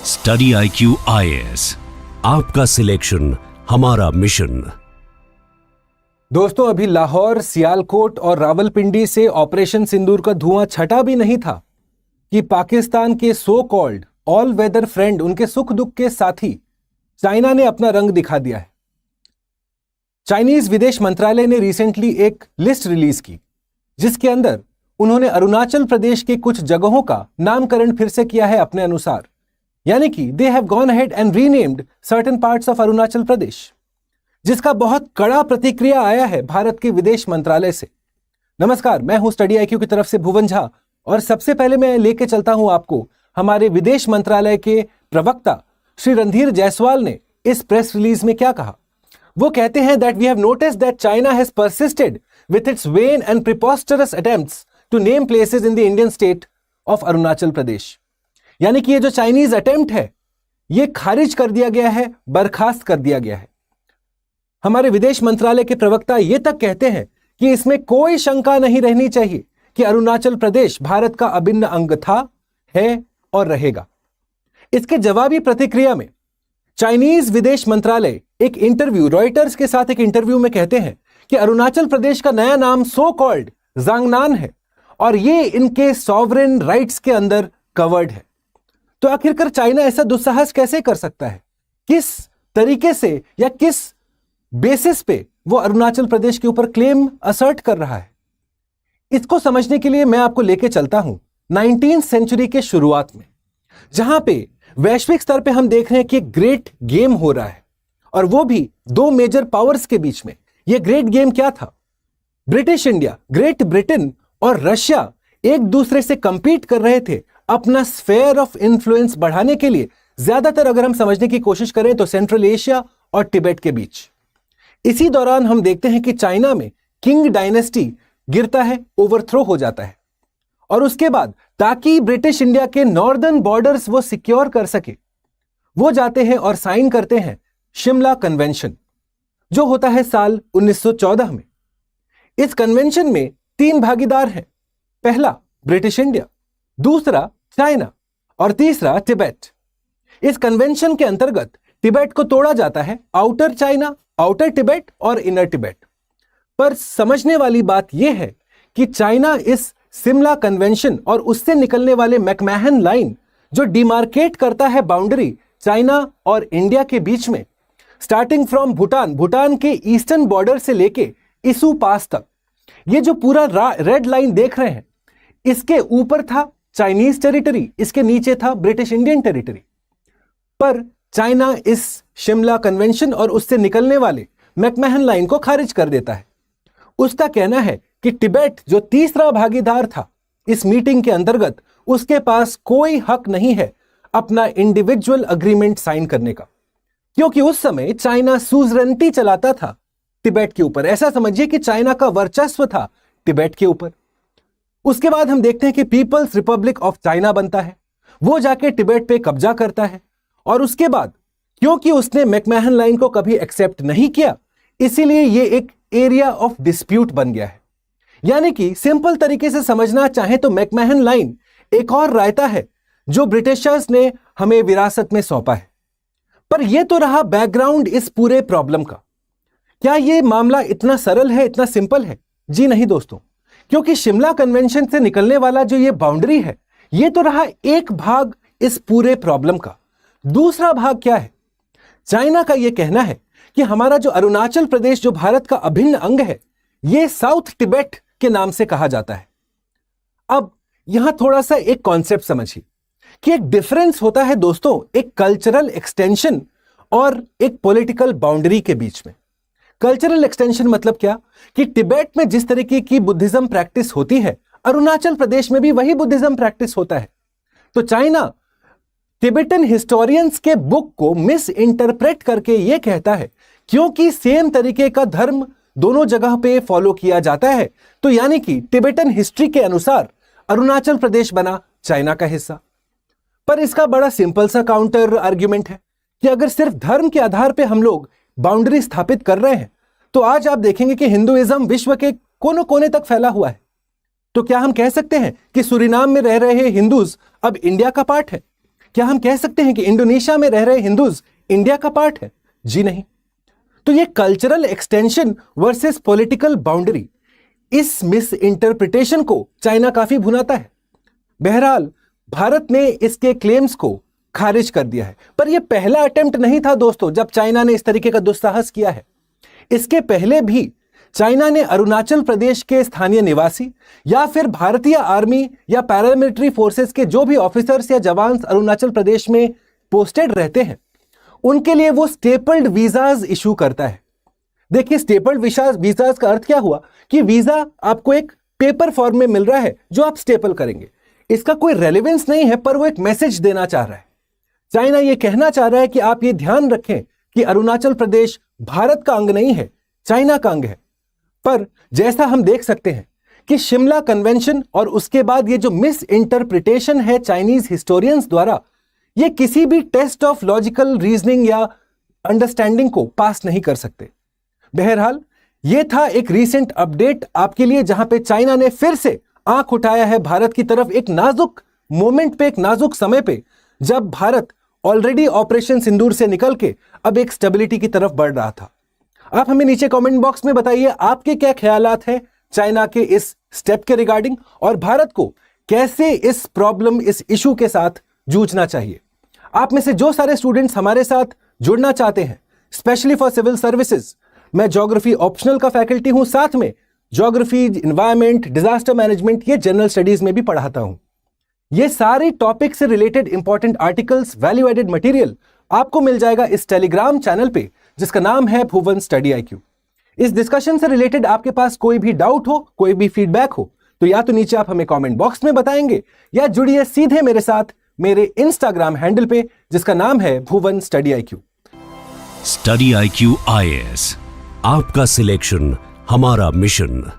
Study IQ IAS, आपका selection हमारा mission. दोस्तों, अभी लाहौर, सियालकोट और रावलपिंडी से ऑपरेशन सिंदूर का धुआं छटा भी नहीं था कि पाकिस्तान के so called all weather friend, उनके सुख दुख के साथी चाइना ने अपना रंग दिखा दिया है। चाइनीज विदेश मंत्रालय ने रिसेंटली एक लिस्ट रिलीज की जिसके अंदर उन्होंने अरुणाचल प्रदेश के कुछ जगहों का नामकरण फिर से किया है अपने अनुसार, यानी कि they have gone ahead and renamed certain parts of Arunachal Pradesh, जिसका बहुत कड़ा प्रतिक्रिया आया है भारत के विदेश मंत्रालय से। नमस्कार, मैं हूं स्टडी IQ की तरफ से भुवन झा और सबसे पहले मैं लेके चलता हूं आपको हमारे विदेश मंत्रालय के प्रवक्ता श्री रणधीर जायसवाल ने इस प्रेस रिलीज में क्या कहा। वो कहते हैं that we have noticed that China has persisted with its vain and preposterous attempts to name places in the Indian state of Arunachal Pradesh. यानी कि ये जो चाइनीज अटेम्प्ट है ये खारिज कर दिया गया है, बर्खास्त कर दिया गया है। हमारे विदेश मंत्रालय के प्रवक्ता ये तक कहते हैं कि इसमें कोई शंका नहीं रहनी चाहिए कि अरुणाचल प्रदेश भारत का अभिन्न अंग था, है और रहेगा। इसके जवाबी प्रतिक्रिया में चाइनीज विदेश मंत्रालय एक इंटरव्यू, रॉयटर्स के साथ एक इंटरव्यू में कहते हैं कि अरुणाचल प्रदेश का नया नाम सो कॉल्ड जांगनान है और ये इनके सॉवरेन राइट्स के अंदर कवर्ड है। तो आखिरकार चाइना ऐसा दुस्साहस कैसे कर सकता है? किस तरीके से या किस बेसिस पे वो अरुणाचल प्रदेश के ऊपर क्लेम असर्ट कर रहा है? इसको समझने के लिए मैं आपको लेके चलता हूं 19th सेंचुरी के शुरुआत में, जहां पे वैश्विक स्तर पे हम देख रहे हैं कि एक ग्रेट गेम हो रहा है और वो भी दो मेजर पावर्स के बीच में। ये ग्रेट गेम क्या था? ब्रिटिश इंडिया, ग्रेट ब्रिटेन और रशिया एक दूसरे से कंपीट कर रहे थे अपना स्फेयर ऑफ इन्फ्लुएंस बढ़ाने के लिए। ज्यादातर अगर हम समझने की कोशिश करें तो सेंट्रल एशिया और तिब्बत के बीच। इसी दौरान हम देखते हैं कि चाइना में किंग डायनेस्टी गिरता है, ओवरथ्रो हो जाता है और उसके बाद ताकि ब्रिटिश इंडिया के नॉर्दर्न बॉर्डर्स वो सिक्योर कर सके, वो जाते हैं और साइन करते हैं शिमला कन्वेंशन, जो होता है साल 1914 में। इस कन्वेंशन में 3 भागीदार हैं। पहला ब्रिटिश इंडिया, दूसरा चाइना और तीसरा तिब्बत। इस कन्वेंशन के अंतर्गत तिब्बत को तोड़ा जाता है, आउटर चाइना, आउटर तिब्बत और इनर तिब्बत। पर समझने वाली बात यह है कि चाइना इस शिमला कन्वेंशन और उससे निकलने वाले मैकमहन लाइन, जो डिमार्केट करता है बाउंड्री चाइना और इंडिया के बीच में, स्टार्टिंग फ्रॉम भूटान के ईस्टर्न बॉर्डर से लेके इशू पास तक, ये जो पूरा रेड लाइन देख रहे हैं, इसके ऊपर था चाइनीज टेरिटरी, इसके नीचे था ब्रिटिश इंडियन टेरिटरी। पर चाइना इस शिमला कन्वेंशन और उससे निकलने वाले मैकमहन लाइन को खारिज कर देता है। उसका कहना है कि तिब्बत, जो तीसरा भागीदार था इस मीटिंग के अंतर्गत, उसके पास कोई हक नहीं है अपना इंडिविजुअल अग्रीमेंट साइन करने का, क्योंकि उस समय चाइना सुजरेनिटी चलाता था तिब्बत के ऊपर। ऐसा समझिए कि चाइना का वर्चस्व था तिब्बत के ऊपर। उसके बाद हम देखते हैं कि पीपल्स रिपब्लिक ऑफ चाइना बनता है, वो जाके तिब्बत पे कब्जा करता है और उसके बाद क्योंकि उसने मैकमहन लाइन को कभी एक्सेप्ट नहीं किया, इसीलिए ये एक एरिया ऑफ डिस्प्यूट बन गया है। यानी कि सिंपल तरीके से समझना चाहे तो मैकमहन लाइन एक और रायता है जो ब्रिटिशर्स ने हमें विरासत में सौंपा है। पर यह तो रहा बैकग्राउंड इस पूरे प्रॉब्लम का। क्या यह मामला इतना सरल है, इतना सिंपल है? जी नहीं दोस्तों, क्योंकि शिमला कन्वेंशन से निकलने वाला जो ये बाउंड्री है, ये तो रहा एक भाग इस पूरे प्रॉब्लम का। दूसरा भाग क्या है? चाइना का यह कहना है कि हमारा जो अरुणाचल प्रदेश, जो भारत का अभिन्न अंग है, यह साउथ तिब्बत के नाम से कहा जाता है। अब यहां थोड़ा सा एक कॉन्सेप्ट समझिए कि एक डिफरेंस होता है दोस्तों एक कल्चरल एक्सटेंशन और एक पॉलिटिकल बाउंड्री के बीच में। कल्चरल एक्सटेंशन मतलब क्या कि तिब्बत में जिस तरीके की बुद्धिज्म प्रैक्टिस होती है, अरुणाचल प्रदेश में भी वही बुद्धिज्म प्रैक्टिस होता है। तो चाइना तिब्बतन हिस्टोरियंस के बुक को मिस इंटरप्रेट करके यह कहता है क्योंकि सेम तरीके का धर्म दोनों जगह पे फॉलो किया जाता है, तो यानी कि तिब्बतन हिस्ट्री के अनुसार अरुणाचल प्रदेश बना चाइना का हिस्सा। पर इसका बड़ा सिंपल सा काउंटर आर्ग्यूमेंट है कि अगर सिर्फ धर्म के आधार पे हम लोग बाउंड्री स्थापित कर रहे हैं, तो आज आप देखेंगे कि हिंदुइज्म विश्व के कोने कोने तक फैला हुआ है। तो क्या हम कह सकते हैं कि सूरीनाम में रह रहे हिंदूज अब इंडिया का पार्ट है? क्या हम कह सकते हैं कि इंडोनेशिया में रह रहे हिंदूज इंडिया का पार्ट है? जी नहीं। तो ये cultural extension versus political boundary, इस मिस इंटरप्रिटेशन को चाइना काफी भुनाता है। बहरहाल भारत ने इसके क्लेम्स को खारिज कर दिया है, पर यह पहला अटेम्प्ट नहीं था दोस्तों जब चाइना ने इस तरीके का दुस्साहस किया है। इसके पहले भी चाइना ने अरुणाचल प्रदेश के स्थानीय निवासी या फिर भारतीय आर्मी या पैरामिलिट्री फोर्सेस के जो भी ऑफिसर्स या जवान अरुणाचल प्रदेश में पोस्टेड रहते हैं, उनके लिए वो स्टेपल्ड वीजाज इशू करता है। देखिए, स्टेपल्ड वीजाज का अर्थ क्या हुआ कि वीजा आपको एक पेपर फॉर्म में मिल रहा है जो आप स्टेपल करेंगे। इसका कोई रेलेवेंस नहीं है, पर वो एक मैसेज देना चाह रहा है। चाइना ये कहना चाह रहा है कि आप ये ध्यान रखें कि अरुणाचल प्रदेश भारत का अंग नहीं है, चाइना का अंग है। पर जैसा हम देख सकते हैं कि शिमला कन्वेंशन और उसके बाद ये जो मिस इंटरप्रिटेशन है चाइनीज हिस्टोरियंस द्वारा, ये किसी भी टेस्ट ऑफ लॉजिकल रीजनिंग या अंडरस्टैंडिंग को पास नहीं कर सकते। बहरहाल ये था एक रीसेंट अपडेट आपके लिए, जहां पे चाइना ने फिर से आंख उठाया है भारत की तरफ एक नाजुक मोमेंट पे, एक नाजुक समय पे, जब भारत ऑलरेडी ऑपरेशन सिंदूर से निकल के अब एक स्टेबिलिटी की तरफ बढ़ रहा था। आप हमें नीचे कमेंट बॉक्स में बताइए आपके क्या ख्यालात हैं चाइना के इस स्टेप के रिगार्डिंग, और भारत को कैसे इस प्रॉब्लम, इस इशू के साथ जूझना चाहिए। आप में से जो सारे स्टूडेंट्स हमारे साथ जुड़ना चाहते हैं, स्पेशली फॉर सिविल सर्विसेज, मैं ज्योग्राफी ऑप्शनल का फैकल्टी हूं, साथ में ज्योग्राफी, एनवायरमेंट, डिजास्टर मैनेजमेंट, ये जनरल स्टडीज में भी पढ़ाता हूं। ये सारे टॉपिक से related important articles, value added material आपको मिल जाएगा इस टेलीग्राम चैनल पे जिसका नाम है भुवन स्टडी IQ। इस डिस्कशन से रिलेटेड आपके पास कोई भी डाउट हो, कोई भी फीडबैक हो, तो या तो नीचे आप हमें कमेंट बॉक्स में बताएंगे या जुड़िए सीधे मेरे साथ मेरे इंस्टाग्राम हैंडल पे जिसका नाम है Bhuvan study IQ। Study IQ IAS, आपका सिलेक्शन हमारा मिशन।